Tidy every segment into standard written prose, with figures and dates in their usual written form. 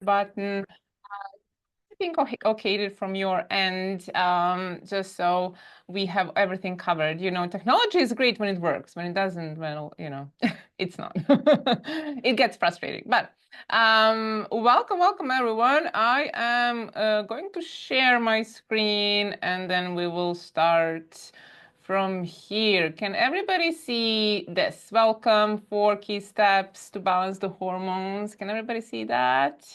button. I think okayed it from your end, just so we have everything covered. You know, technology is great when it works. When it doesn't, well, you know, it's not. It gets frustrating. But welcome everyone. I am going to share my screen and then we will start from here. Can everybody see this? Welcome, 4 key steps to balance the hormones. Can everybody see that?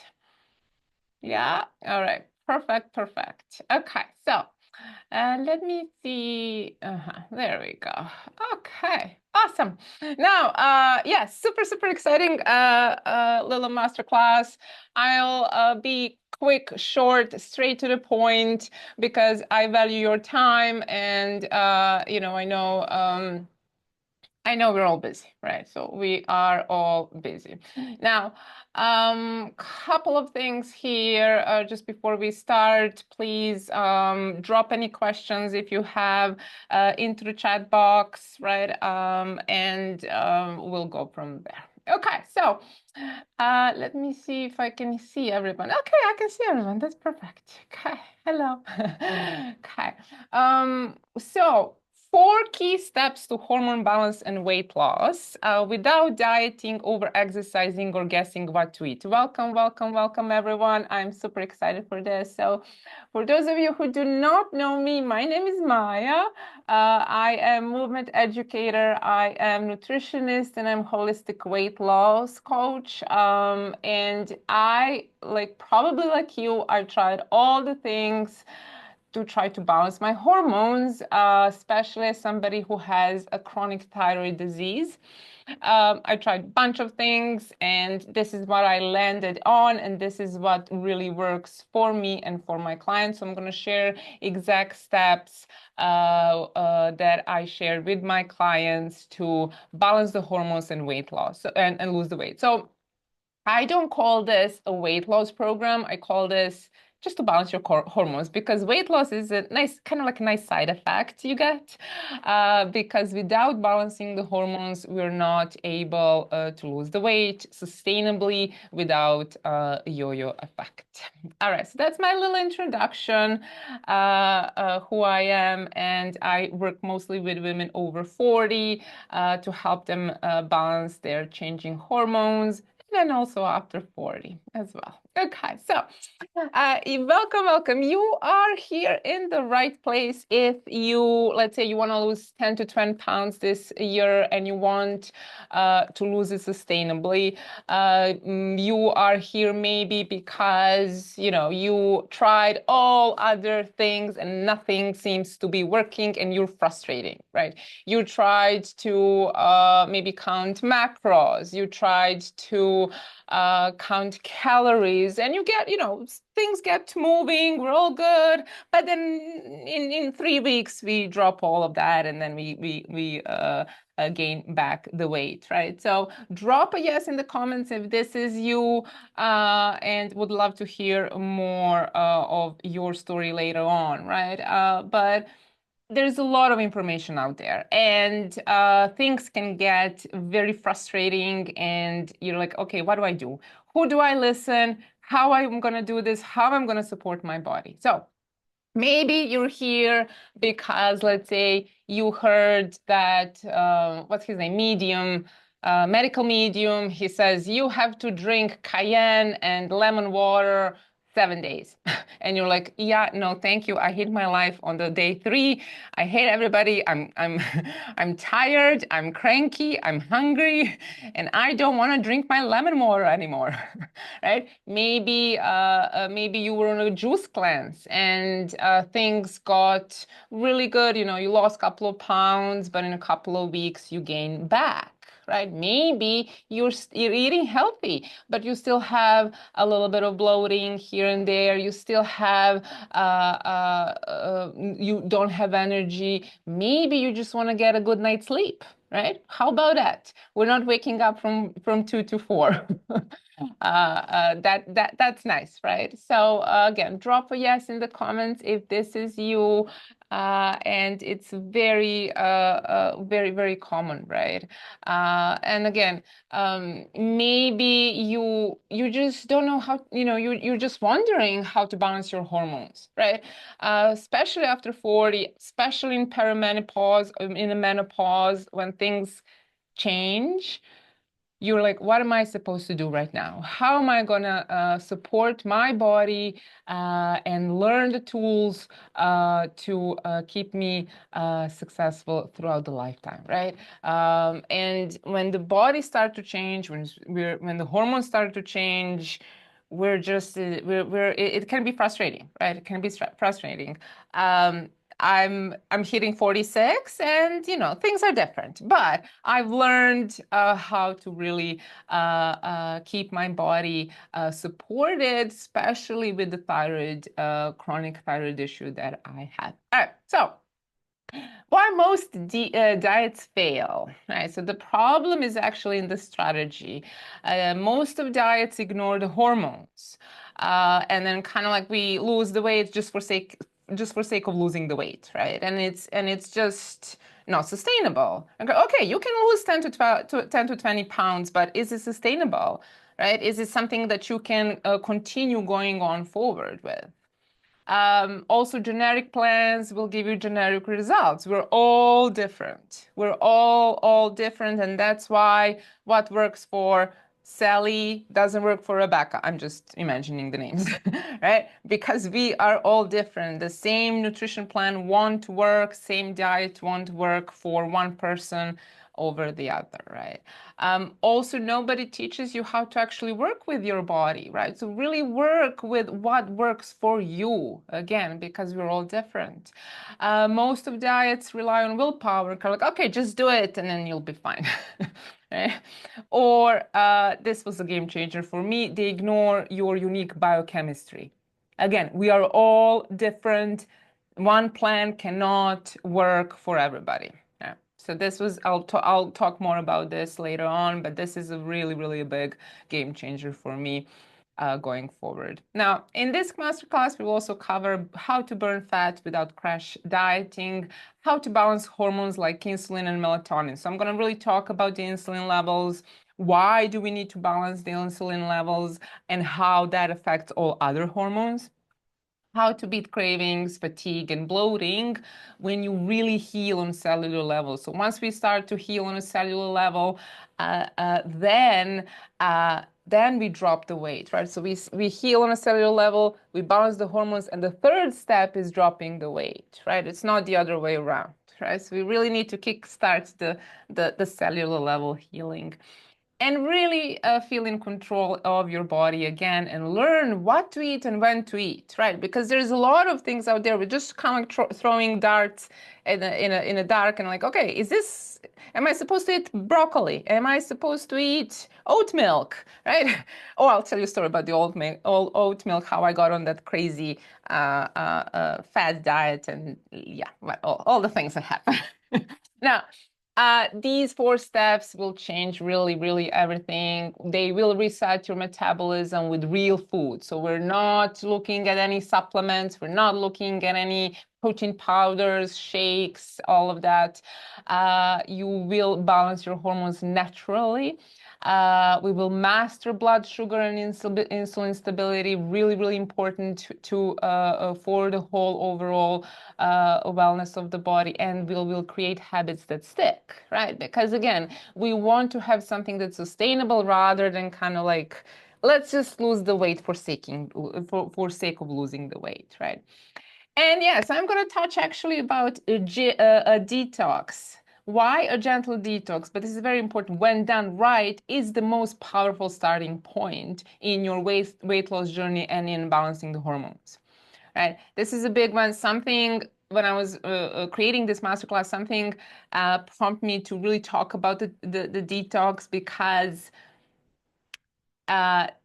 Yeah, all right. Perfect. Okay, so let me see. There we go. Okay, awesome. Now, yes, super exciting little masterclass. I'll be quick, short, straight to the point because I value your time and you know, I know we're all busy, right? So we are all busy. Now, couple of things here just before we start. Please drop any questions if you have into the chat box, right? And we'll go from there. Okay, so let me see if I can see everyone. Okay, I can see everyone. That's perfect. Okay, hello. Okay. So 4 key steps to hormone balance and weight loss without dieting, over exercising, or guessing what to eat. Welcome, everyone. I'm super excited for this. So, for those of you who do not know me, my name is Maya. I am movement educator, I am nutritionist, and I'm holistic weight loss coach. And I, probably like you, I tried all the things to try to balance my hormones, especially as somebody who has a chronic thyroid disease. I tried a bunch of things, and this is what I landed on, and this is what really works for me and for my clients. So I'm going to share exact steps that I shared with my clients to balance the hormones and weight loss and lose the weight. So I don't call this a weight loss program. I call this just to balance your hormones, because weight loss is a nice, kind of like a nice side effect you get. Because without balancing the hormones, we're not able to lose the weight sustainably without yo-yo effect. All right, so that's my little introduction, who I am, and I work mostly with women over 40 to help them balance their changing hormones, and also after 40 as well. Okay, so welcome. You are here in the right place if you, let's say you want to lose 10 to 20 pounds this year and you want to lose it sustainably. You are here maybe because, you know, you tried all other things and nothing seems to be working and you're frustrating, right? You tried to maybe count macros. You tried to count calories, and you get, you know, things get moving, we're all good, but then in 3 weeks we drop all of that, and then we gain back the weight, right? So drop a yes in the comments if this is you, and would love to hear more of your story later on, right? But there's a lot of information out there, and things can get very frustrating, and you're like, okay, what do I do? Who do I listen? How I'm going to do this? How I'm going to support my body? So maybe you're here because, let's say, you heard that, what's his name? Medical medium. He says you have to drink cayenne and lemon water 7 days. And you're like, yeah, no, thank you. I hate my life on the day 3. I hate everybody. I'm tired. I'm cranky. I'm hungry, and I don't want to drink my lemon water anymore. Right? Maybe you were on a juice cleanse and things got really good. You know, you lost a couple of pounds, but in a couple of weeks you gain back. Right? Maybe you're eating healthy, but you still have a little bit of bloating here and there. You still have, you don't have energy. Maybe you just want to get a good night's sleep, right? How about that? We're not waking up from 2 to 4. That's nice, right? So again, drop a yes in the comments if this is you. And it's very common, right? And again, maybe you just don't know how, you're just wondering how to balance your hormones, right? Especially after 40, especially in perimenopause, in the menopause, when things change. You're like, what am I supposed to do right now? How am I gonna support my body and learn the tools to keep me successful throughout the lifetime, right? And when the body starts to change, when the hormones start to change, we're just it can be frustrating, right? It can be frustrating. Um, I'm hitting 46, and things are different, but I've learned how to really keep my body supported, especially with the thyroid, chronic thyroid issue that I have. All right, so why most diets fail, right? So the problem is actually in the strategy. Most of diets ignore the hormones, and then kind of like we lose the weight just for sake of losing the weight, right? And it's just not sustainable. Okay, you can lose 10 to 20 pounds, but is it sustainable, right? Is it something that you can continue going on forward with? Also, generic plans will give you generic results. We're all different. We're all different, and that's why what works for Sally doesn't work for Rebecca. I'm just imagining the names, right? Because we are all different. The same nutrition plan won't work, same diet won't work for one person over the other, right? Also, nobody teaches you how to actually work with your body, right? So really work with what works for you, again, because we're all different. Most of diets rely on willpower, kind of like, okay, just do it and then you'll be fine. Right? Or this was a game changer for me, they ignore your unique biochemistry. Again, we are all different. One plan cannot work for everybody. Yeah. So this was, I'll talk more about this later on, but this is a really a big game changer for me going forward. Now, in this masterclass, we will also cover how to burn fat without crash dieting, how to balance hormones like insulin and melatonin. So I'm going to really talk about the insulin levels, why do we need to balance the insulin levels, and how that affects all other hormones, how to beat cravings, fatigue, and bloating when you really heal on cellular level. So once we start to heal on a cellular level, then we drop the weight, right? So we heal on a cellular level, we balance the hormones, and the third step is dropping the weight, right? It's not the other way around, right? So we really need to kickstart the cellular level healing and really feel in control of your body again and learn what to eat and when to eat, right? Because there's a lot of things out there. We're just kind of like throwing darts in a dark and like, okay, am I supposed to eat broccoli? Am I supposed to eat oat milk, right? Oh, I'll tell you a story about the oat milk, how I got on that crazy fat diet and yeah, all the things that happen. Now, these 4 steps will change really everything. They will reset your metabolism with real food. So we're not looking at any supplements. We're not looking at any protein powders, shakes, all of that. You will balance your hormones naturally. We will master blood sugar and insulin stability, really important for the whole overall wellness of the body, and we'll create habits that stick, right? Because again, we want to have something that's sustainable rather than kind of like, let's just lose the weight for sake of losing the weight, right? And yes, I'm going to touch actually about a detox. Why a gentle detox? But this is very important. When done right, is the most powerful starting point in your weight loss journey and in balancing the hormones. Right? This is a big one. Something when I was creating this masterclass, something prompted me to really talk about the detox because that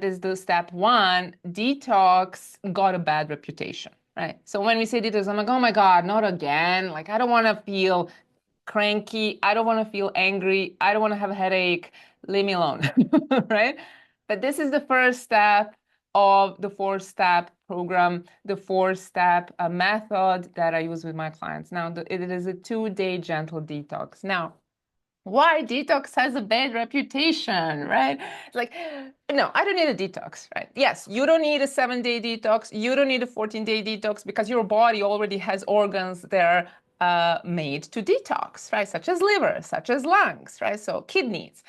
is the step one. Detox got a bad reputation, right? So when we say detox, I'm like, oh my God, not again. Like, I don't want to feel cranky. I don't want to feel angry. I don't want to have a headache. leave me alone, right? But this is the first step of the four-step program, the four-step method that I use with my clients. Now, it is a 2-day gentle detox. Now, why detox has a bad reputation, right? It's like, no, I don't need a detox, right? Yes, you don't need a 7-day detox. You don't need a 14-day detox because your body already has organs that are made to detox, right? Such as liver, such as lungs, right? So kidneys.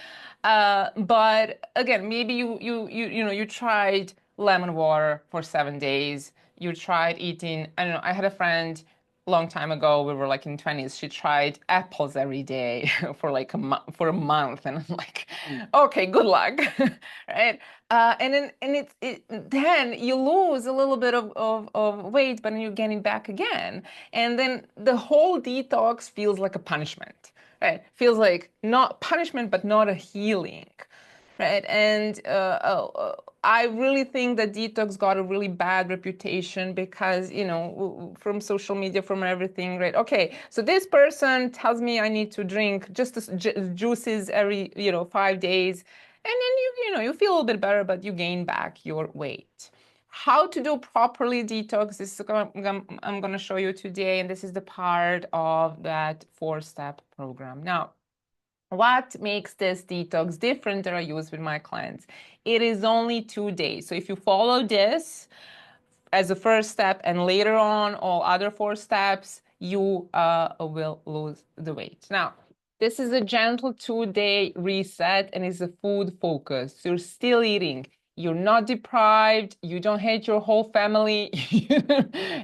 But again, maybe you tried lemon water for 7 days. You tried eating, I don't know, I had a friend long time ago, we were like in 20s, she tried apples every day for like for a month, and I'm like, okay, good luck. Right? Then you lose a little bit of weight, but then you're getting back again, and then the whole detox feels like a punishment, right? Feels like not punishment but not a healing, right? And I really think that detox got a really bad reputation because, from social media, from everything, right? Okay, so this person tells me I need to drink just juices every, 5 days, and then you feel a little bit better, but you gain back your weight. How to do properly detox, this is I'm going to show you today, and this is the part of that 4-step program. Now, what makes this detox different that I use with my clients? It is only 2 days. So if you follow this as a first step and later on all other 4 steps, you will lose the weight. Now, this is a gentle 2-day reset and is a food focus. You're still eating. You're not deprived. You don't hate your whole family.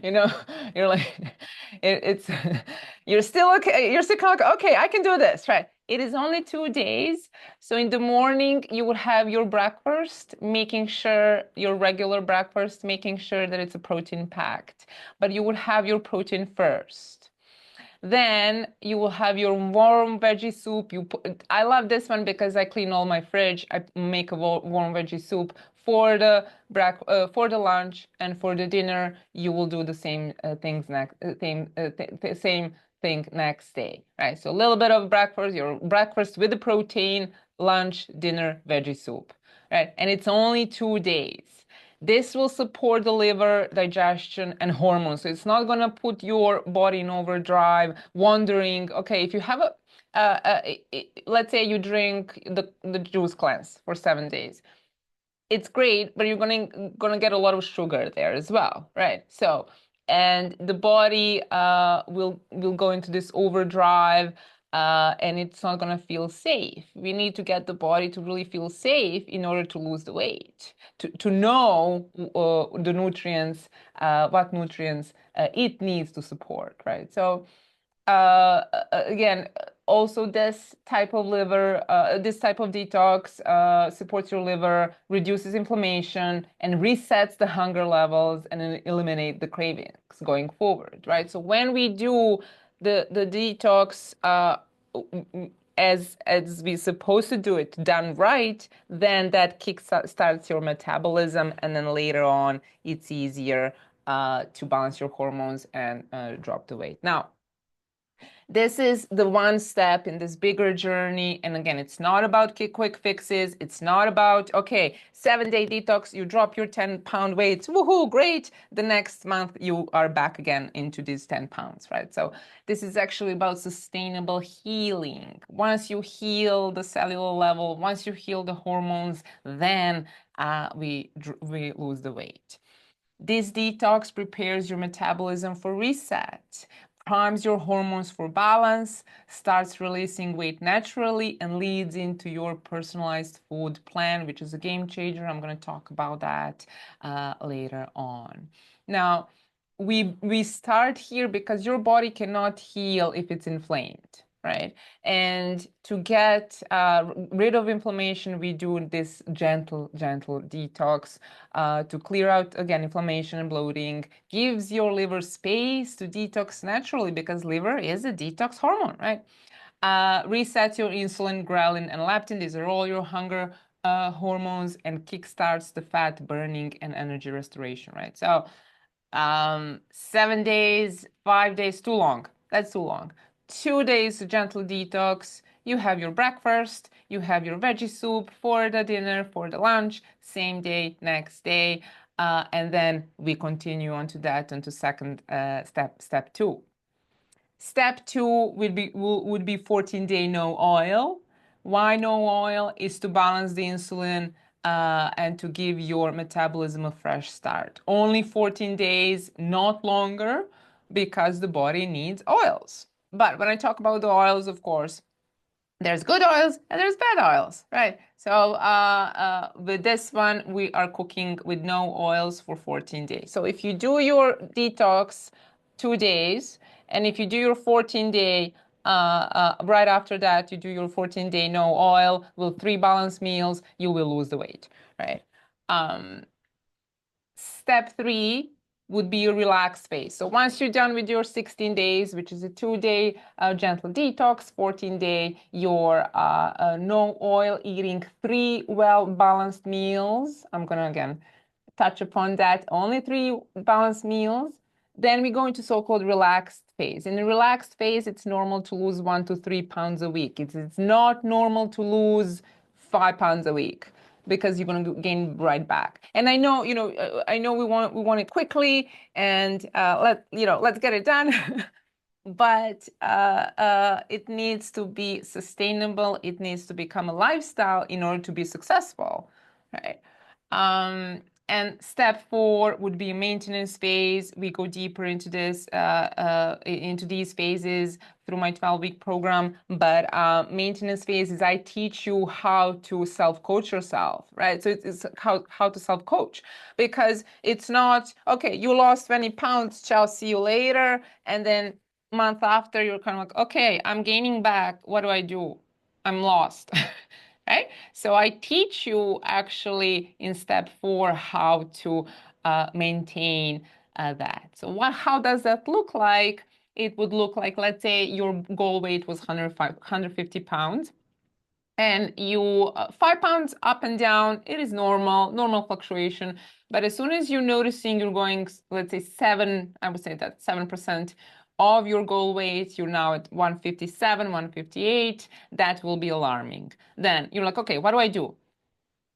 You're like, it's, you're still okay. You're still kind of like, okay, I can do this, right? It is only 2 days. So in the morning, you will have your breakfast, making sure your regular breakfast, making sure that it's a protein packed, but you will have your protein first. Then you will have your warm veggie soup. I love this one because I clean all my fridge. I make a warm veggie soup for the for the lunch, and for the dinner. You will do the same same thing next day, right? So a little bit of breakfast, your breakfast with the protein, lunch, dinner, veggie soup, right? And it's only 2 days. This will support the liver, digestion, and hormones. So it's not going to put your body in overdrive, wondering, okay, if you have let's say you drink the juice cleanse for 7 days. It's great, but you're gonna get a lot of sugar there as well, right? So, and the body will go into this overdrive, and it's not gonna feel safe. We need to get the body to really feel safe in order to lose the weight, to know the nutrients, what nutrients it needs to support, right? So again, also this type of this type of detox supports your liver, reduces inflammation, and resets the hunger levels and eliminate the cravings going forward, right? So when we do the detox as we're supposed to do it, done right, then that kick starts your metabolism, and then later on, it's easier to balance your hormones and drop the weight. Now, this is the one step in this bigger journey. And again, it's not about quick fixes. It's not about, okay, 7-day detox, you drop your 10-pound weights. Woohoo, great. The next month you are back again into these 10 pounds, right? So this is actually about sustainable healing. Once you heal the cellular level, once you heal the hormones, then we lose the weight. This detox prepares your metabolism for reset, primes your hormones for balance, starts releasing weight naturally, and leads into your personalized food plan, which is a game changer. I'm going to talk about that later on. Now, we start here because your body cannot heal if it's inflamed, right? And to get rid of inflammation, we do this gentle detox to clear out, again, inflammation and bloating, gives your liver space to detox naturally because liver is a detox hormone, right? Resets your insulin, ghrelin, and leptin. These are all your hunger hormones, and kickstarts the fat burning and energy restoration, right? So 7 days, 5 days, too long. That's too long. 2 days gentle detox, you have your breakfast, you have your veggie soup for the dinner, for the lunch, same day, next day, and then we continue on to that, onto second step 2. Step 2 would be 14-day no oil. Why no oil? Is to balance the insulin and to give your metabolism a fresh start. Only 14 days, not longer, because the body needs oils. But when I talk about the oils, of course, there's good oils and there's bad oils, right? So with this one, we are cooking with no oils for 14 days. So if you do your detox 2 days, and if you do your 14-day, right after that, you do your 14-day no oil with 3 balanced meals, you will lose the weight, right? Step 3 would be your relaxed phase. So once you're done with your 16 days, which is a 2-day gentle detox, 14-day your no oil eating, 3 well-balanced meals. I'm gonna again touch upon that. Only 3 balanced meals. Then we go into so-called relaxed phase. In the relaxed phase, it's normal to lose 1 to 3 pounds a week. It's not normal to lose 5 pounds a week, because you're going to gain right back. And I know, I know we want it quickly, and let's get it done. But it needs to be sustainable. It needs to become a lifestyle in order to be successful, right? And step 4 would be a maintenance phase. We go deeper into this, into these phases through my 12-week program. But maintenance phases, I teach you how to self-coach yourself, right? So it's how to self-coach, because it's not, okay, you lost 20 pounds, ciao, see you later. And then month after, you're kind of like, okay, I'm gaining back. What do I do? I'm lost. Right? So I teach you actually in step 4 how to maintain that. So how does that look like? It would look like, let's say your goal weight was 150 pounds, and you 5 pounds up and down, it is normal fluctuation. But as soon as you're noticing you're going, let's say 7% of your goal weight, you're now at 157, 158, that will be alarming. Then you're like, okay, what do I do?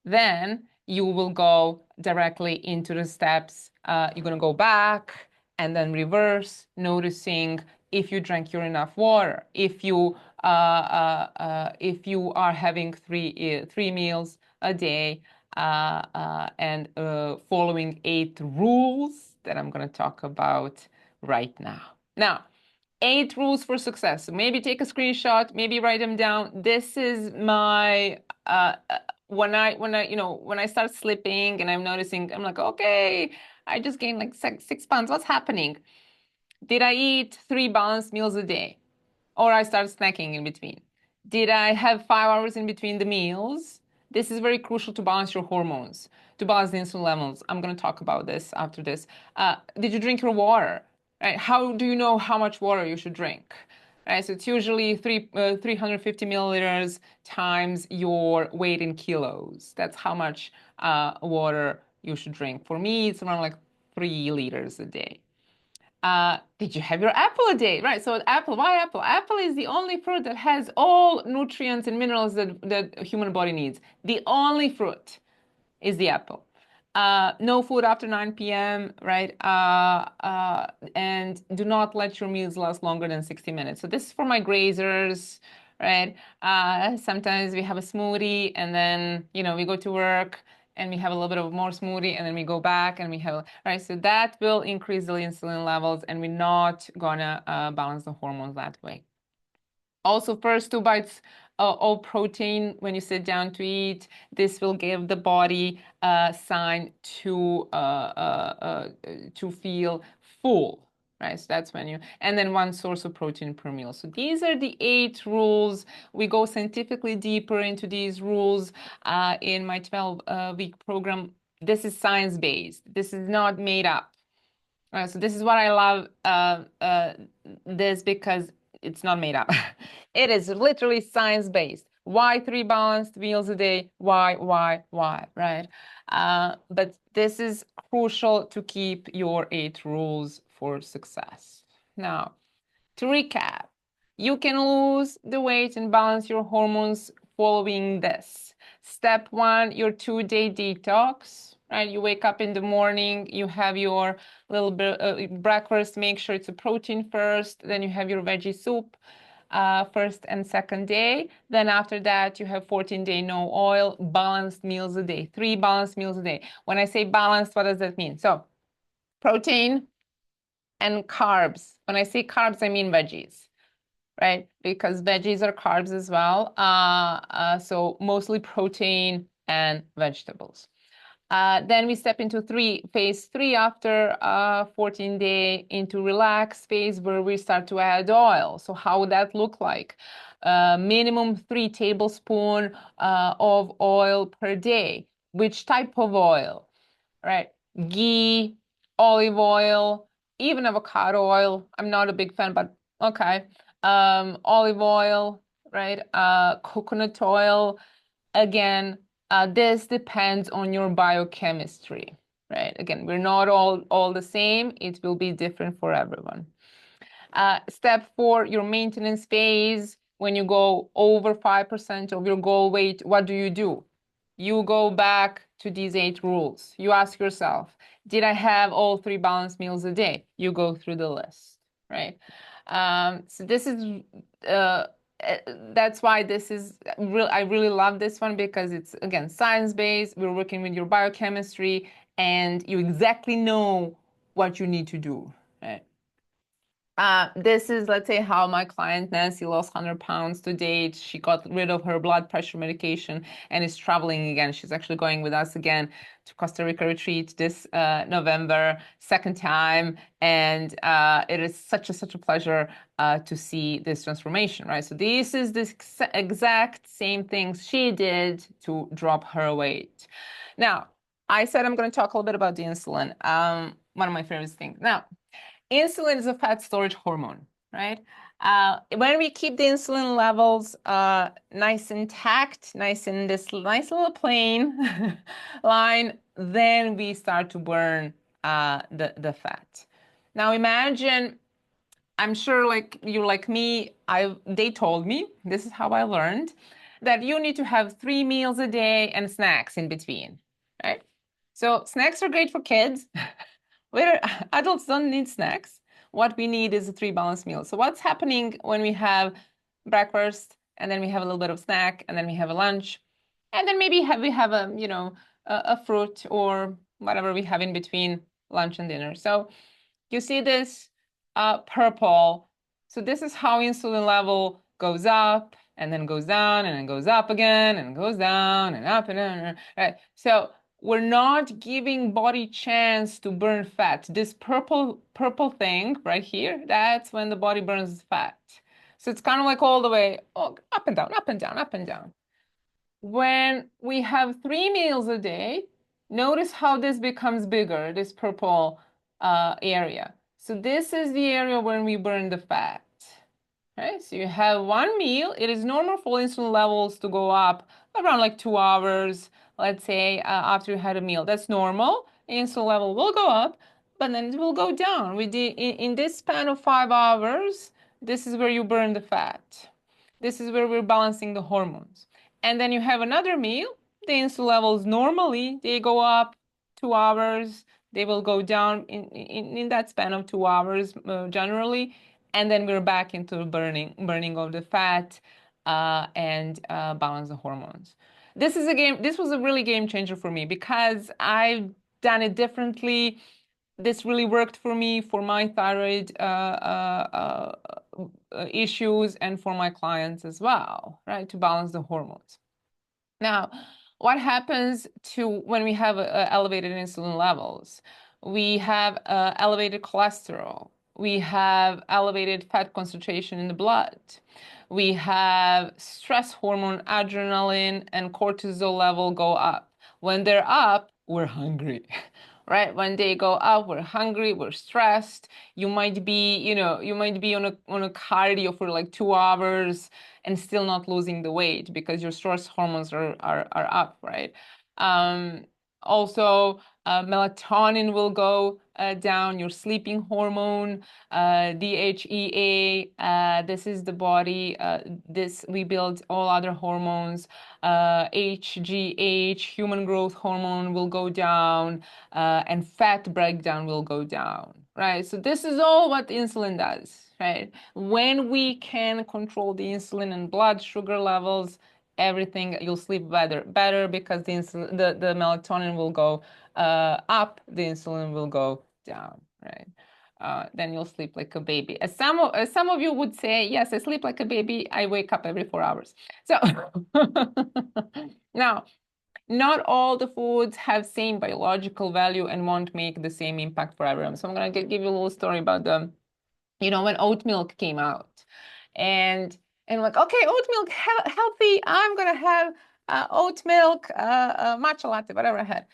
Then you will go directly into the steps. You're going to go back and then reverse, noticing if you drank your enough water, if you are having three meals a day, and following 8 rules that I'm going to talk about right now. Now, 8 rules for success. So maybe take a screenshot, maybe write them down. This is my when I start slipping and I'm noticing, I'm like, okay, I just gained like 6 pounds. What's happening? Did I eat 3 balanced meals a day? Or I start snacking in between? Did I have 5 hours in between the meals? This is very crucial to balance your hormones, to balance the insulin levels. I'm going to talk about this after this. Did you drink your water? Right? How do you know how much water you should drink? Right? So it's usually 350 milliliters times your weight in kilos. That's how much water you should drink. For me, it's around like 3 liters a day. Did you have your apple a day? Right. So apple, why apple? Apple is the only fruit that has all nutrients and minerals that human body needs. The only fruit is the apple. No food after 9 p.m., right? And do not let your meals last longer than 60 minutes. So this is for my grazers, right? Sometimes we have a smoothie and then, we go to work and we have a little bit of more smoothie and then we go back and we have, right? So that will increase the insulin levels and we're not gonna balance the hormones that way. Also, first 2 bites all protein when you sit down to eat. This will give the body a sign to feel full, right? So that's when and then 1 source of protein per meal. So these are the 8 rules. We go scientifically deeper into these rules in my 12-week program. This is science-based. This is not made up. So this is what I love this, because it's not made up. It is literally science-based. Why 3 balanced meals a day? Why, right? But this is crucial to keep your 8 rules for success. Now, to recap, You can lose the weight and balance your hormones following this. Step 1, your 2-day detox, right? You wake up in the morning, you have your little bit breakfast, make sure it's a protein first, then you have your veggie soup first and second day. Then after that, you have 14-day no oil, balanced meals a day, 3 balanced meals a day. When I say balanced, what does that mean? So protein and carbs. When I say carbs, I mean veggies, right? Because veggies are carbs as well. So mostly protein and vegetables. Then we step into phase three after 14-day into relax phase where we start to add oil. So how would that look like? Minimum 3 tablespoons of oil per day. Which type of oil? Right? Ghee, olive oil, even avocado oil. I'm not a big fan, but okay. Olive oil, right? Coconut oil. Again, this depends on your biochemistry, right? Again, we're not all the same. It will be different for everyone. Step 4, your maintenance phase. When you go over 5% of your goal weight, what do? You go back to these 8 rules. You ask yourself, did I have all 3 balanced meals a day? You go through the list, right? So this is that's why this is real. I really love this one because it's again science-based. We're working with your biochemistry, and you exactly know what you need to do, right? This is, let's say, how my client Nancy lost 100 pounds to date. She got rid of her blood pressure medication and is traveling again. She's actually going with us again to Costa Rica retreat this November, second time. And it is such a pleasure to see this transformation, right? So this is the exact same things she did to drop her weight. Now, I said I'm going to talk a little bit about the insulin. One of my favorite things. Now, insulin is a fat storage hormone, right? When we keep the insulin levels nice intact, nice in this nice little plane line, then we start to burn the fat. Now imagine, I'm sure like you're like me, they told me, this is how I learned, that you need to have 3 meals a day and snacks in between, right? So snacks are great for kids. Where adults don't need snacks. What we need is a 3 balanced meal. So what's happening when we have breakfast and then we have a little bit of snack and then we have a lunch and then maybe we have a fruit or whatever we have in between lunch and dinner. So you see this purple. So this is how insulin level goes up and then goes down and then goes up again and goes down and up and down. Right? So we're not giving body chance to burn fat. This purple thing right here, that's when the body burns fat. So it's kind of like all the way up and down, up and down, up and down. When we have 3 meals a day, notice how this becomes bigger, this purple area. So this is the area when we burn the fat. Right? So you have 1 meal. It is normal for insulin levels to go up around like 2 hours, let's say, after you had a meal. That's normal. Insulin level will go up, but then it will go down. In this span of 5 hours, this is where you burn the fat. This is where we're balancing the hormones. And then you have another meal. The insulin levels normally, they go up 2 hours. They will go down in that span of 2 hours generally. And then we're back into burning of the fat and balance the hormones. This was a really game changer for me because I've done it differently. This really worked for me for my thyroid issues and for my clients as well, right? To balance the hormones. Now, what happens to when we have elevated insulin levels? We have elevated cholesterol. We have elevated fat concentration in the blood. We have stress hormone, adrenaline, and cortisol level go up. When they're up, we're hungry. Right? When they go up, we're hungry, we're stressed. You might be on a cardio for like 2 hours and still not losing the weight because your stress hormones are up, right? Also, Melatonin will go down, your sleeping hormone, DHEA, this is the body, this we build all other hormones, HGH, human growth hormone will go down, and fat breakdown will go down, right? So this is all what insulin does, right? When we can control the insulin and blood sugar levels, everything, you'll sleep better because the melatonin will go up, the insulin will go down, right? Then you'll sleep like a baby. As some of you would say, yes, I sleep like a baby. I wake up every 4 hours. So now, not all the foods have same biological value and won't make the same impact for everyone. So I'm gonna give you a little story about when oat milk came out, and like, okay, oat milk healthy. I'm gonna have oat milk, matcha latte, whatever I had.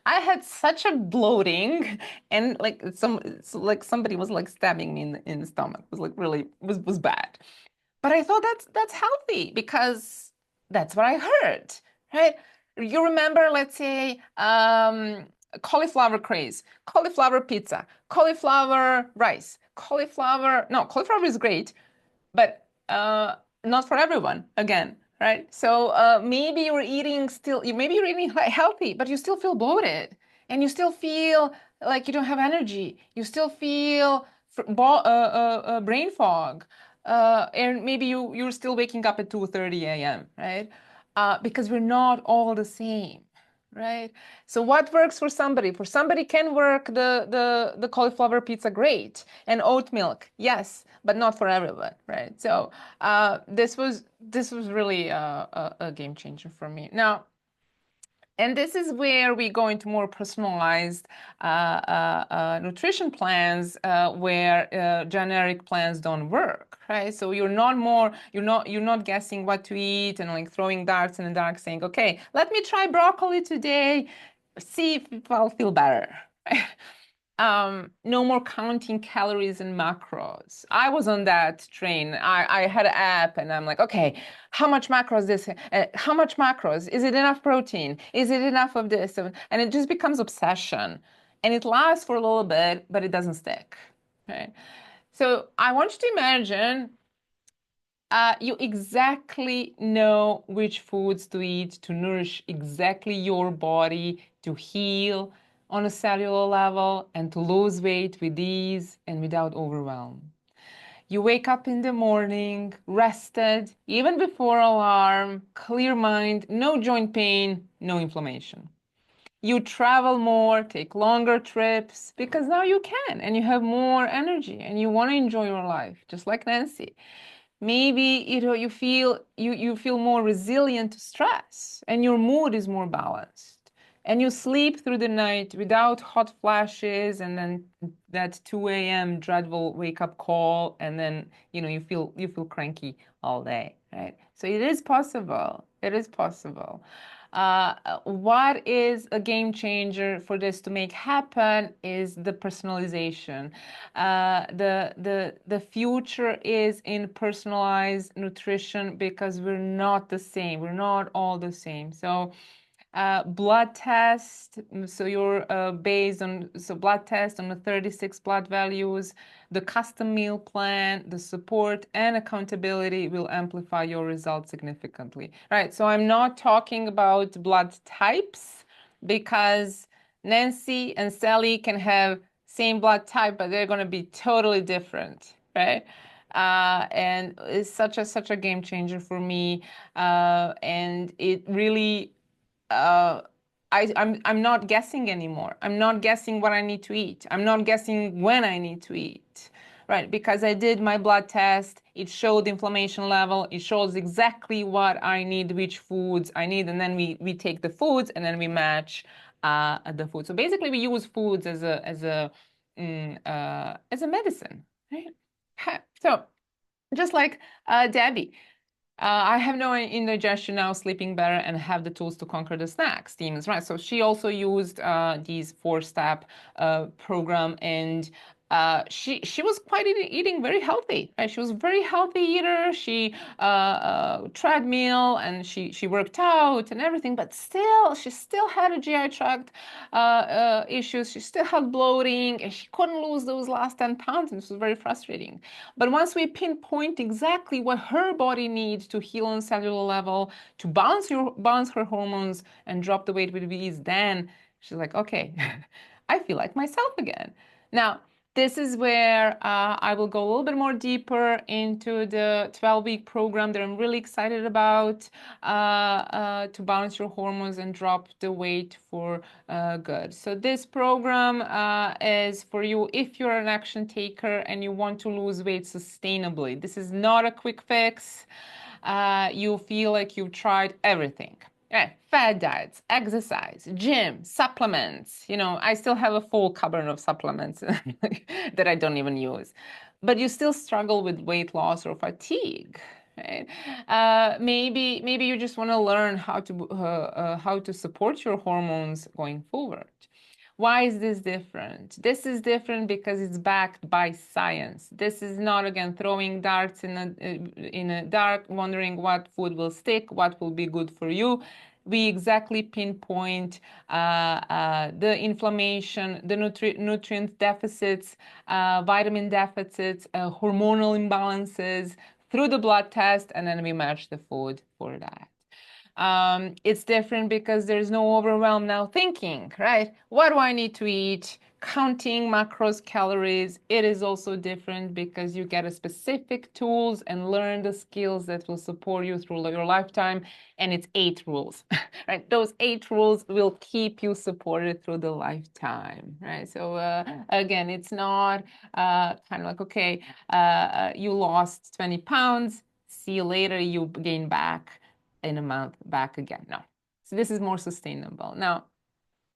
I had such a bloating, and like somebody was like stabbing me in the stomach. It was like really was bad. But I thought that's healthy because that's what I heard, right? You remember, let's say, cauliflower craze, cauliflower pizza, cauliflower rice, cauliflower. No, cauliflower is great, but not for everyone again, right? So maybe you're eating healthy, but you still feel bloated and you still feel like you don't have energy. You still feel brain fog. And maybe you're still waking up at 2:30 a.m., right? Because we're not all the same, right? So what works for somebody? For somebody can work the cauliflower pizza great, and oat milk, yes, but not for everyone, right? So this was really a game changer for me. Now, and this is where we go into more personalized nutrition plans, where generic plans don't work, right? So you're not guessing what to eat and like throwing darts in the dark, saying, okay, let me try broccoli today, see if I'll feel better. No more counting calories and macros. I was on that train. I had an app and I'm like, okay, how much macros this, how much macros? Is it enough protein? Is it enough of this? And it just becomes obsession. And it lasts for a little bit, but it doesn't stick, right? So I want you to imagine you exactly know which foods to eat to nourish exactly your body, to heal on a cellular level, and to lose weight with ease and without overwhelm. You wake up in the morning, rested, even before alarm, clear mind, no joint pain, no inflammation. You travel more, take longer trips, because now you can, and you have more energy, and you want to enjoy your life, just like Nancy. Maybe you feel more resilient to stress and your mood is more balanced and you sleep through the night without hot flashes and then that 2 a.m. dreadful wake up call, and then you feel cranky all day, right? So it is possible. It is possible. What is a game changer for this to make happen is the personalization. The future is in personalized nutrition because we're not the same. We're not all the same. So blood test, so you're based on blood test on the 36 blood values, the custom meal plan, the support and accountability will amplify your results significantly. Right, so I'm not talking about blood types because Nancy and Sally can have same blood type, but they're going to be totally different, right? And it's such a game changer for me, and it really uh, I'm not guessing anymore. I'm not guessing what I need to eat. I'm not guessing when I need to eat, right? Because I did my blood test. It showed the inflammation level. It shows exactly what I need, which foods I need, and then we take the foods and then we match the food. So basically, we use foods as a medicine, right? So just like Debbie. I have no indigestion now, sleeping better, and have the tools to conquer the snacks demons, right? So she also used these 4-step program, and She was quite eating very healthy. Right? She was a very healthy eater. She treadmill and she worked out and everything, but she still had a GI tract issues. She still had bloating, and she couldn't lose those last 10 pounds, and this was very frustrating. But once we pinpoint exactly what her body needs to heal on cellular level, to balance her hormones and drop the weight with ease, then she's like, okay, I feel like myself again. Now, this is where I will go a little bit more deeper into the 12-week program that I'm really excited about to balance your hormones and drop the weight for good. So this program is for you if you're an action taker and you want to lose weight sustainably. This is not a quick fix. You feel like you've tried everything. Yeah, fad diets, exercise, gym, supplements. I still have a full cupboard of supplements that I don't even use. But you still struggle with weight loss or fatigue, right? Maybe you just want to learn how to support your hormones going forward. Why is this different? This is different because it's backed by science. This is not, again, throwing darts in a dark, wondering what food will stick, what will be good for you. We exactly pinpoint the inflammation, the nutrient deficits, vitamin deficits, hormonal imbalances through the blood test, and then we match the food for that. It's different because there's no overwhelm now thinking, right? What do I need to eat? Counting macros, calories. It is also different because you get a specific tools and learn the skills that will support you through your lifetime. And it's 8 rules, right? Those 8 rules will keep you supported through the lifetime, right? So again, it's not kind of like, okay, you lost 20 pounds. See you later, you gain back in a month back again. No. So this is more sustainable. Now,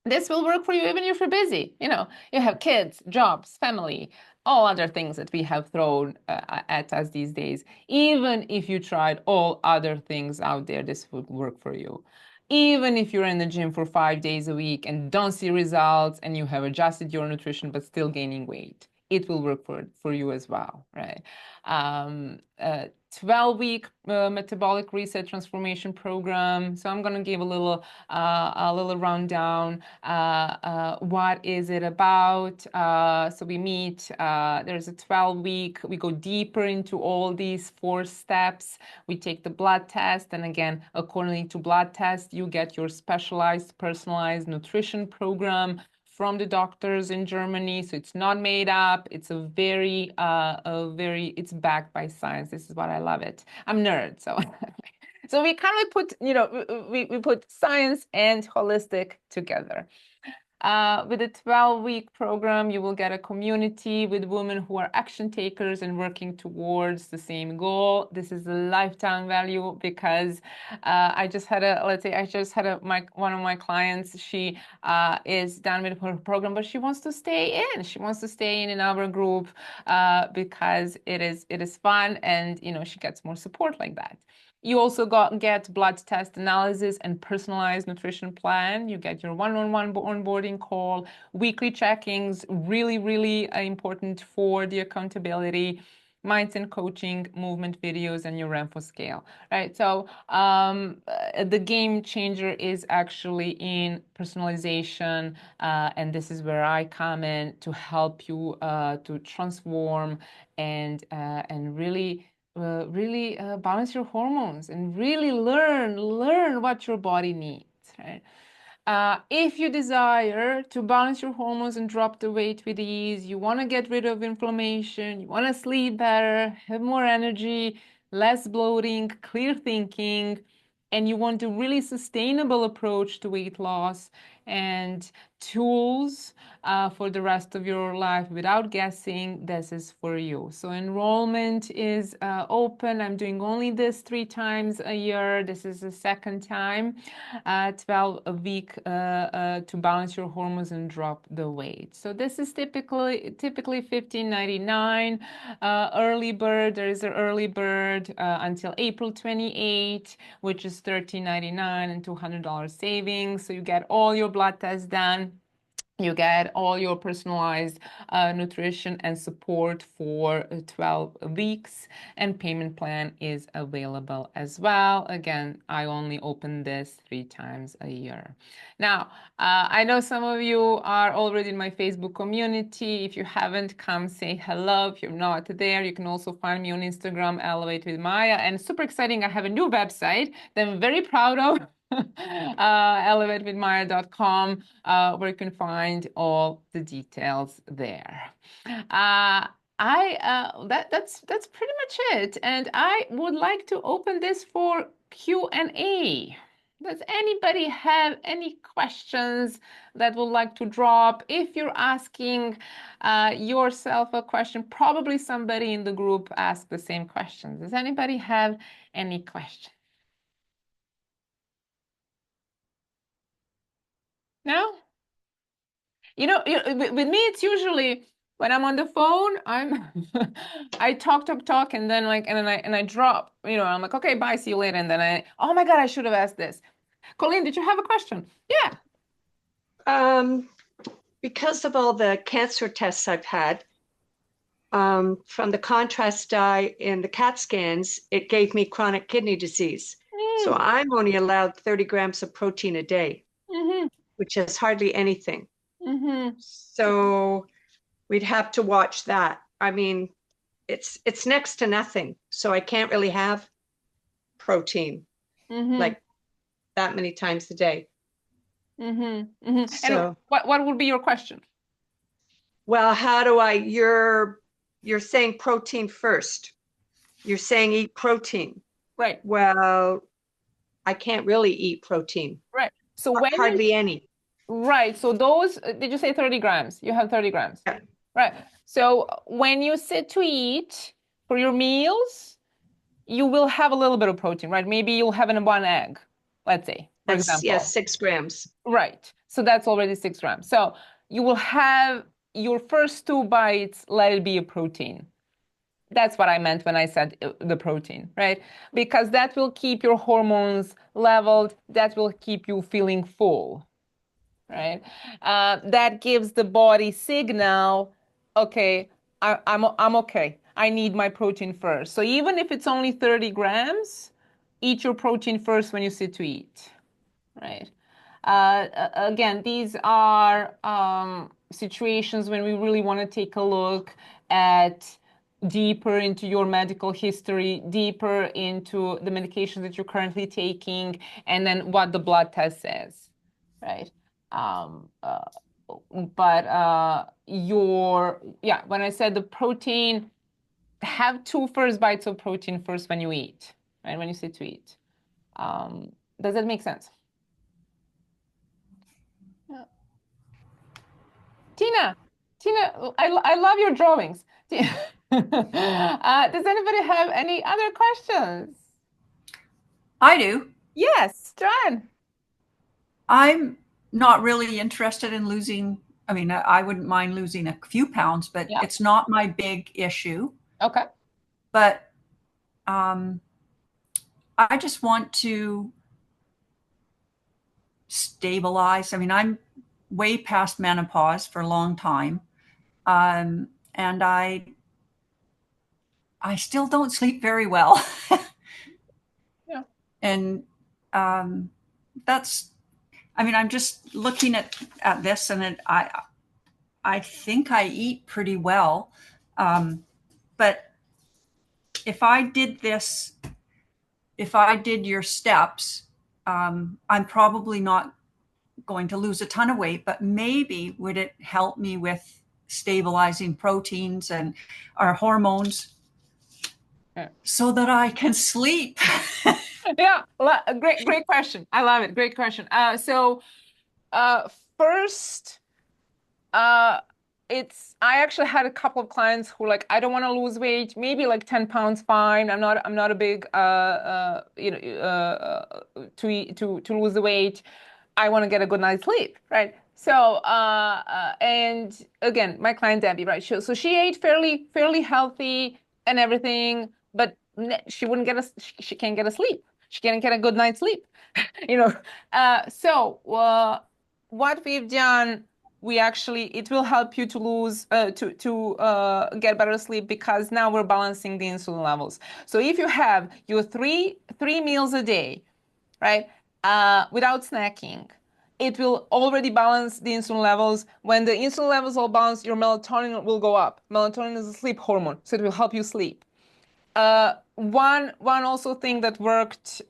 this will work for you even if you're busy. You have kids, jobs, family, all other things that we have thrown at us these days. Even if you tried all other things out there, this would work for you. Even if you're in the gym for 5 days a week and don't see results and you have adjusted your nutrition but still gaining weight, it will work for you as well, right? 12-week metabolic reset transformation program. So I'm going to give a little rundown. What is it about? So we meet. There's a 12-week. We go deeper into all these 4 steps. We take the blood test, and again, according to blood test, you get your specialized, personalized nutrition program from the doctors in Germany. So it's not made up. It's it's backed by science. This is what I love it. I'm a nerd, so. So we kind of put, we put science and holistic together. With a 12-week program, you will get a community with women who are action takers and working towards the same goal. This is a lifetime value because I just had one of my clients. She is done with her program, but she wants to stay in. She wants to stay in our group because it is fun, and she gets more support like that. You also get blood test analysis and personalized nutrition plan. You get your one-on-one onboarding call, weekly check-ins, really, really important for the accountability, mindset coaching, movement videos, and your Renfo scale, right? So the game changer is actually in personalization, and this is where I come in to help you to transform and really balance your hormones and really learn what your body needs, right? If you desire to balance your hormones and drop the weight with ease, you want to get rid of inflammation, you want to sleep better, have more energy, less bloating, clear thinking, and you want a really sustainable approach to weight loss and tools for the rest of your life without guessing, this is for you. So enrollment is open. I'm doing only this 3 times a year. This is the second time, 12 a week to balance your hormones and drop the weight. So this is typically $15.99. Early bird, there is an early bird until April 28, which is $13.99 and $200 savings. So you get all your blood tests done. You get all your personalized nutrition and support for 12 weeks, and payment plan is available as well. Again, I only open this 3 times a year. Now, I know some of you are already in my Facebook community. If you haven't, come say hello. If you're not there, you can also find me on Instagram, Elevate with Maya. And super exciting, I have a new website that I'm very proud of. elevatewithmaya.com, where you can find all the details there. That's pretty much it, and I would like to open this for Q&A. Does anybody have any questions that would like to drop? If you're asking yourself a question, probably somebody in the group asked the same question. Does anybody have any questions? No? With me, it's usually when I'm on the phone, I talk, and then I drop, I'm like, okay, bye, see you later. And then oh my God, I should have asked this. Colleen, did you have a question? Yeah. Because of all the cancer tests I've had, from the contrast dye in the CAT scans, it gave me chronic kidney disease. So I'm only allowed 30 grams of protein a day, which is hardly anything. So we'd have to watch that. I mean, it's next to nothing. So I can't really have protein like that many times a day. And So what would be your question? well, how do you're saying protein first. You're saying eat protein. Right. Well, I can't really eat protein. Right. So when hardly any. Right. So those, did you say 30 grams? You have 30 grams. Yeah. Right. So when you sit to eat for your meals, you will have a little bit of protein, right? Maybe you'll have in one egg, let's say, for example. Yes, 6 grams. Right. So that's already 6 grams. So you will have your first 2 bites, let it be a protein. That's what I meant when I said the protein, right? Because that will keep your hormones leveled. That will keep you feeling full, right? That gives the body signal, okay, I'm okay. I need my protein first. So even if it's only 30 grams, eat your protein first when you sit to eat, right? Again, these are situations when we really want to take a look at deeper into your medical history, deeper into the medications that you're currently taking, and then what the blood test says, right? When I said the protein, have 2 first bites of protein first when you eat, right? When you sit to eat. Does that make sense? Yeah. Tina, I love your drawings. Does anybody have any other questions? I do. Yes, John. I'm not really interested in losing. I mean, I wouldn't mind losing a few pounds, but it's not my big issue. Okay. But I just want to stabilize. I mean, I'm way past menopause for a long time. And I still don't sleep very well. Yeah. And I mean, I'm just looking at this, and I think I eat pretty well. But if I did your steps, I'm probably not going to lose a ton of weight, but maybe would it help me with stabilizing proteins and our hormones so that I can sleep? Yeah, great question. I love it. Great question. First, I actually had a couple of clients who like, I don't want to lose weight, maybe like 10 pounds, fine. I'm not a big, to lose the weight. I want to get a good night's sleep, right? So, and again, my client Debbie, right? So she ate fairly healthy and everything, but she can't get a sleep. She can't get a good night's sleep, So what we've done it will help you to lose to get better sleep, because now we're balancing the insulin levels. So if you have your three meals a day, right, without snacking, it will already balance the insulin levels. When the insulin levels all balance, your melatonin will go up. Melatonin is a sleep hormone, so it will help you sleep. One also thing that worked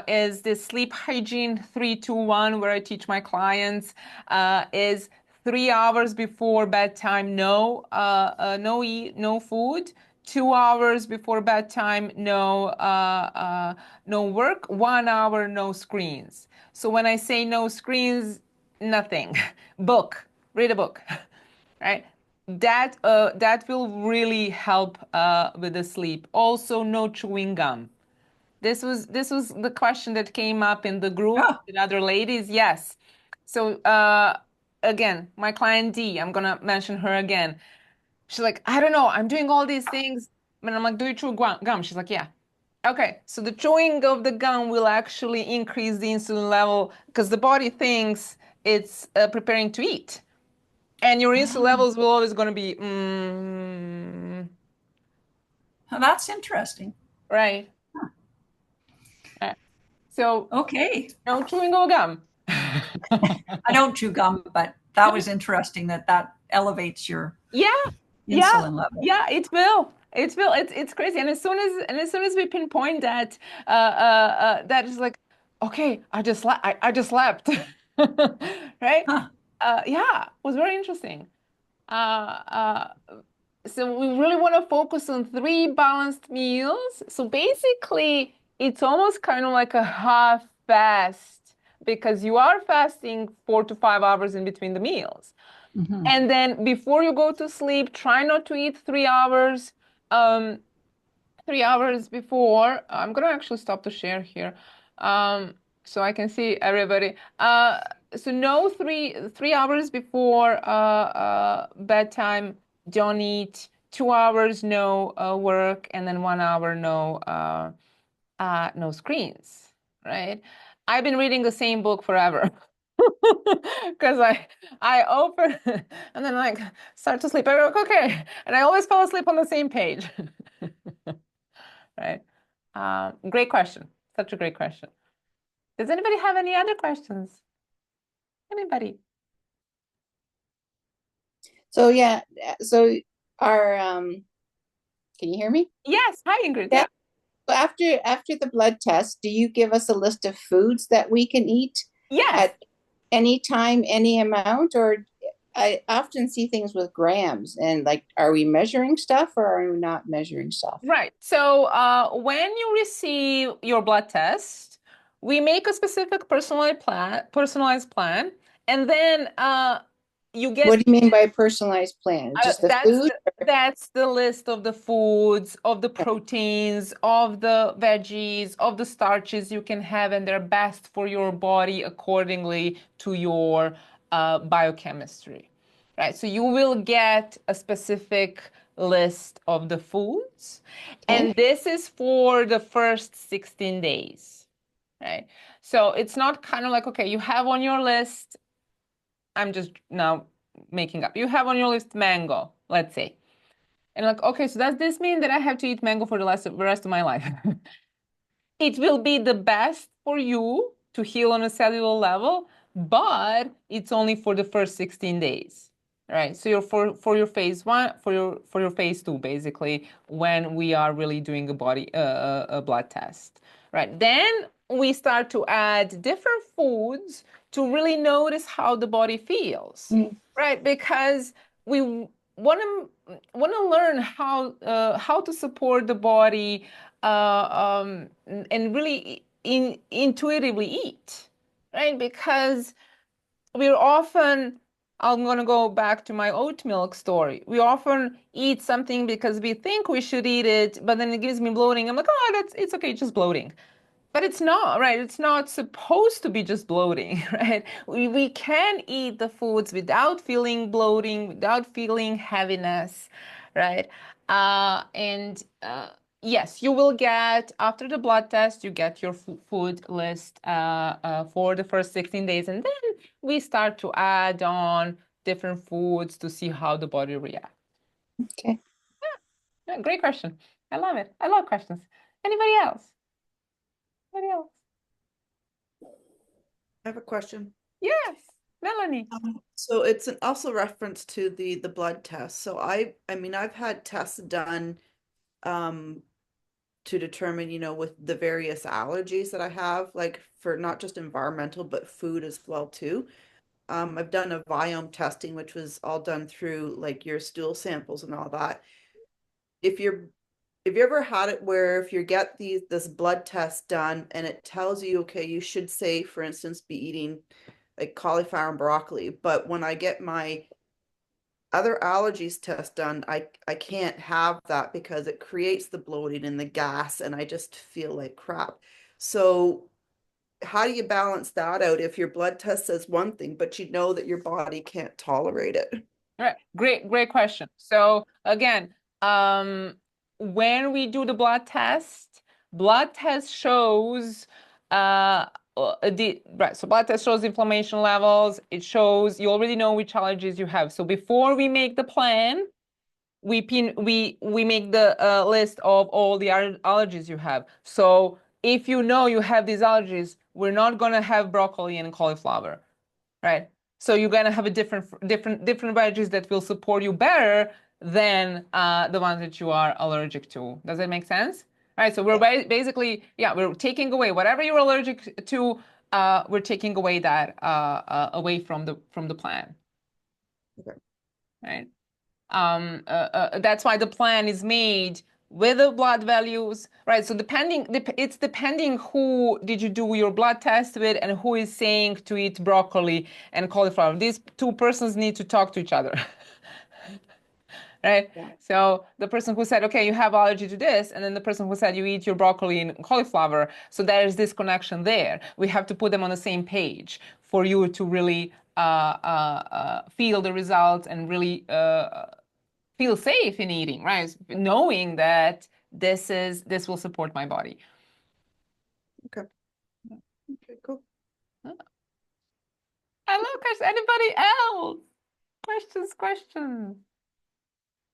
is this sleep hygiene 3-2-1, where I teach my clients is 3 hours before bedtime, no food. 2 hours before bedtime, no work. 1 hour, no screens. So when I say no screens, nothing. Read a book, right? That will really help with the sleep. Also, no chewing gum. This was the question that came up in the group Oh, with other ladies. Yes. So again, my client D, I'm gonna mention her again. She's like, I don't know, I'm doing all these things, and I'm like, do you chew gum? She's like, yeah. Okay, so the chewing of the gum will actually increase the insulin level, because the body thinks it's preparing to eat. And your insulin levels will always going to be, that's interesting. right. So, Okay. no chewing of gum. I don't chew gum, but that was interesting that elevates your Yeah, yeah, insulin level. yeah, it will. It will. It's crazy. And as soon as we pinpoint that, that is like, okay, I just slept, right? Huh. Yeah, it was very interesting. Uh, uh, so we really want to focus on 3 balanced meals. So basically, it's almost kind of like a half fast, because you are fasting 4 to 5 hours in between the meals. Mm-hmm. And then before you go to sleep, try not to eat 3 hours. 3 hours before. I'm gonna actually stop the share here, so I can see everybody. So no, 3 hours before bedtime, don't eat. 2 hours, no work, and then 1 hour, no screens. Right? I've been reading the same book forever. Because I open and then like start to sleep. I'm like, okay, and I always fall asleep on the same page. Right? Great question. Such a great question. Does anybody have any other questions? Anybody? So yeah, so our can you hear me? Yes. Hi, Ingrid. Yeah. Yeah. So after the blood test, do you give us a list of foods that we can eat Yes. at any time, any amount? Or I often see things with grams, and like, are we measuring stuff or are we not measuring stuff? Right. So when you receive your blood test, we make a specific personalized plan, and then you get What do you mean by personalized plan? Just the food? that's the list of the foods, of the proteins, of the veggies, of the starches you can have, and they're best for your body accordingly to your biochemistry, right? So you will get a specific list of the foods, and this is for the first 16 days, right? So it's not kind of like, okay, you have on your list, I'm just now making up. You have on your list mango, let's say. And like, okay, so does this mean that I have to eat mango for the rest of my life? It will be the best for you to heal on a cellular level, but it's only for the first 16 days. Right? So you're for your phase 1, for your phase 2, basically, when we are really doing a blood test. Right? Then we start to add different foods to really notice how the body feels. Right? Because we want to learn how to support the body and really intuitively eat, right? Because we're often, I'm going to go back to my oat milk story. We often eat something because we think we should eat it, but then it gives me bloating. I'm like, oh, it's okay, just bloating. But it's not, right? It's not supposed to be just bloating, right? We can eat the foods without feeling bloating, without feeling heaviness, right? And yes, you will get, after the blood test, you get your food list for the first 16 days. And then we start to add on different foods to see how the body reacts. Okay. Yeah, great question. I love it. I love questions. Anybody else? Anybody else? I have a question. Yes, Melanie. So it's also reference to the blood test. So I mean I've had tests done to determine, with the various allergies that I have, like for not just environmental but food as well too. I've done a biome testing, which was all done through like your stool samples and all that. If you're Have you ever had it where if you get this blood test done and it tells you, okay, you should say, for instance, be eating like cauliflower and broccoli, but when I get my other allergies test done, I can't have that because it creates the bloating and the gas and I just feel like crap. So how do you balance that out if your blood test says one thing, but you know that your body can't tolerate it? All right, great question. So again, when we do the blood test shows so blood test shows inflammation levels. It shows you already know which allergies you have. So before we make the plan, we make the list of all the allergies you have. So if you know you have these allergies, we're not gonna have broccoli and cauliflower, right? So you're gonna have a different veggies that will support you better than the ones that you are allergic to. Does that make sense? All right. So we're basically, we're taking away whatever you're allergic to. We're taking away that away from the plan. Okay. Right. That's why the plan is made with the blood values, right? So it's depending who did you do your blood test with and who is saying to eat broccoli and cauliflower. These two persons need to talk to each other. Right? Yeah. So the person who said, okay, you have allergy to this, and then the person who said you eat your broccoli and cauliflower, so there is this connection there. We have to put them on the same page for you to really feel the results and really feel safe in eating, right? Knowing that this will support my body. Okay. Okay, cool. I love questions. Anybody else? Questions.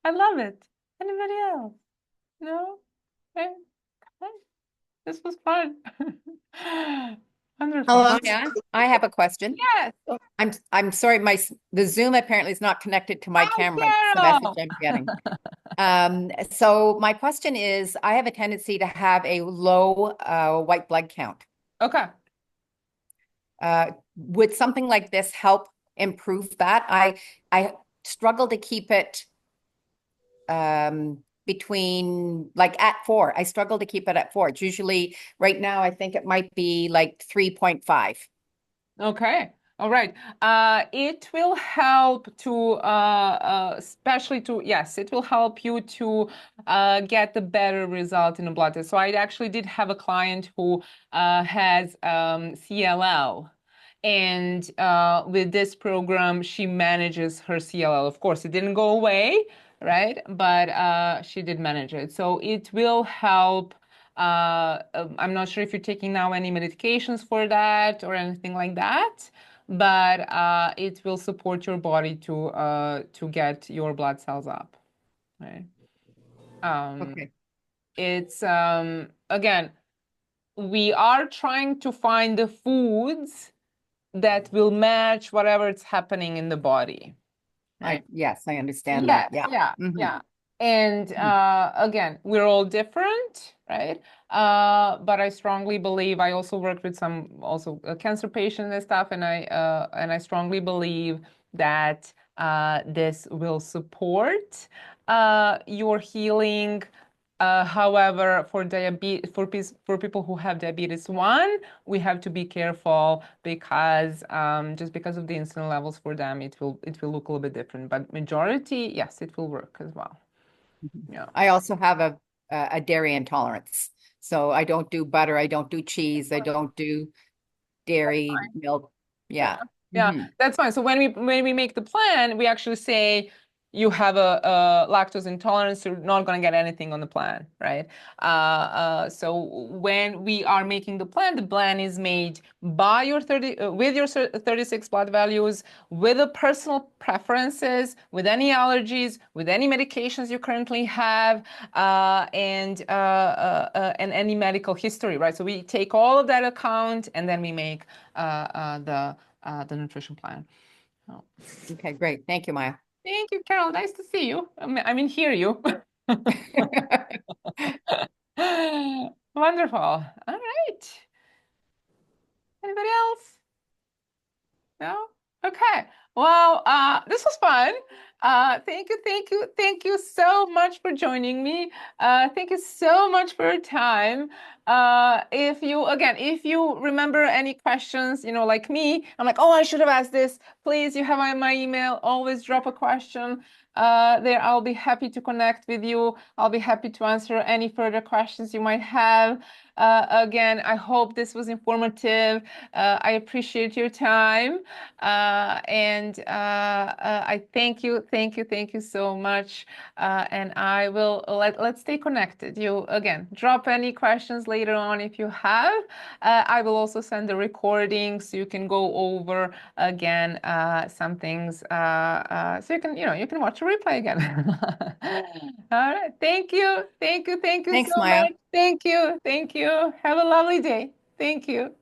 I love it. Anybody else? No? Okay. This was fun. Wonderful. Hello, yeah, I have a question. Yes. I'm sorry, the Zoom apparently is not connected to my camera. That's the message Carol. I'm getting. So my question is, I have a tendency to have a low white blood count. Okay. Would something like this help improve that? I struggle to keep it between like at 4. I struggle to keep it at 4. It's usually right now, I think it might be like 3.5. Okay. All right. It will help to, especially to, yes, it will help you to get the better result in a blood test. So I actually did have a client who has CLL. And with this program, she manages her CLL. Of course, it didn't go away, right? But she did manage it. So it will help. I'm not sure if you're taking now any medications for that or anything like that, but it will support your body to get your blood cells up, right? Okay. It's again, we are trying to find the foods that will match whatever is happening in the body. Right? Yes, I understand that. Yeah. Yeah. And again, we're all different, right? But I strongly believe, I also worked with some cancer patients and stuff, and I strongly believe that this will support your healing. However, for people who have diabetes 1, we have to be careful because just because of the insulin levels for them, it will look a little bit different. But majority, yes, it will work as well. Yeah. I also have a dairy intolerance, so I don't do butter, I don't do cheese, I don't do dairy, milk. Yeah. Yeah, that's fine. So when we make the plan, we actually say you have a lactose intolerance, you're not going to get anything on the plan, right? So when we are making the plan is made by your 30 with your 36 blood values, with the personal preferences, with any allergies, with any medications you currently have, and any medical history, right? So we take all of that account and then we make the nutrition plan. Oh. Okay, great. Thank you, Maya. Thank you, Carol. Nice to see you. I mean, hear you. Wonderful. All right. Anybody else? No? Okay. Well, this was fun. Thank you so much for joining me. Thank you so much for your time. If you remember any questions, like me, I'm like, oh, I should have asked this. Please, you have my email. Always drop a question. There, I'll be happy to connect with you. I'll be happy to answer any further questions you might have. Again, I hope this was informative. I appreciate your time. And I thank you so much. And I will let's stay connected. You again, drop any questions later on if you have. I will also send the recording so you can go over again some things so you can watch a replay again. All right. Thank you Thanks, so Maya. much. Thank you. Have a lovely day. Thank you.